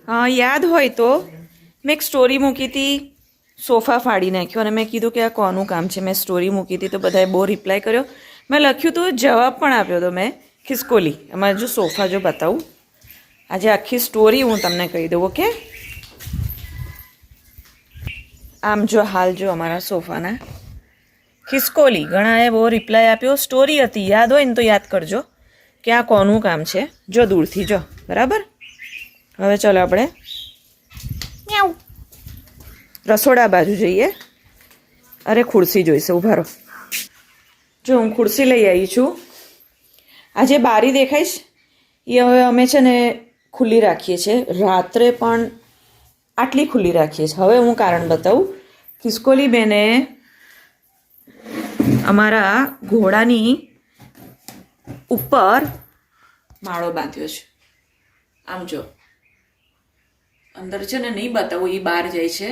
યાદ હોય તો મેં એક સ્ટોરી મૂકી હતી, સોફા ફાડી નાખ્યો, અને મેં કીધું કે આ કોનું કામ છે. મેં સ્ટોરી મૂકી હતી તો બધાએ બહુ રિપ્લાય કર્યો. મેં લખ્યું હતું, જવાબ પણ આપ્યો હતો મેં, ખિસકોલી. એમાં જો સોફા જો બતાવું, આજે આખી સ્ટોરી હું તમને કહી દઉં. ઓકે, આમ જો હાલ જો અમારા સોફાના ખિસકોલી. ઘણાએ બહુ રિપ્લાય આપ્યો. સ્ટોરી હતી, યાદ હોય ને તો યાદ કરજો કે આ કોનું કામ છે. જો દૂરથી જો, બરાબર. હવે ચાલો આપણે રસોડા બાજુ જઈએ. અરે ખુરશી જોઈશે, ઊભા રહો. જો હું ખુરશી લઈ આવી છું. આ જે બારી દેખાય છે એ હવે અમે છે ને ખુલ્લી રાખીએ છીએ. રાત્રે પણ આટલી ખુલ્લી રાખીએ છીએ. હવે હું કારણ બતાવું. ખિસકોલી બેને અમારા ઘોડાની ઉપર માળો બાંધ્યો છે. આમ જો અંદર છે ને નહીં બતાવું, એ બહાર જાય છે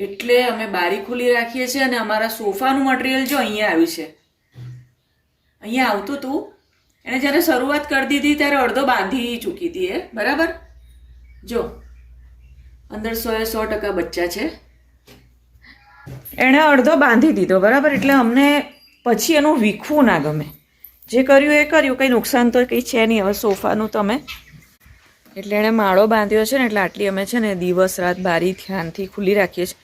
એટલે અમે બારી ખુલ્લી રાખીએ છીએ. અને અમારા સોફાનું મટીરિયલ જો અહીંયા આવ્યું છે. અહીંયા આવતું હતું, એણે જ્યારે શરૂઆત કરી દીધી ત્યારે અડધો બાંધી ચૂકી હતી એ, બરાબર. જો અંદર 100% બચ્ચા છે. એણે અડધો બાંધી દીધો, બરાબર. એટલે અમને પછી એનું વીખવું ના ગમે. જે કર્યું એ કર્યું, કંઈ નુકસાન તો કંઈ છે નહીં. હવે સોફાનું તમે એટલે એણે માળો બાંધ્યો છે ને, એટલે આટલી અમે છે ને દિવસ રાત બારી ધ્યાનથી ખુલ્લી રાખીએ છીએ.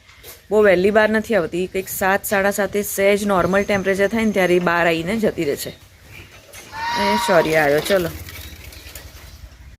બહુ વહેલી બહાર નથી આવતી. કંઈક 7, 7:30 સહેજ નોર્મલ ટેમ્પરેચર થાય ને ત્યારે બહાર આવીને જતી રહે છે. એ સોરી આવ્યો, ચલો.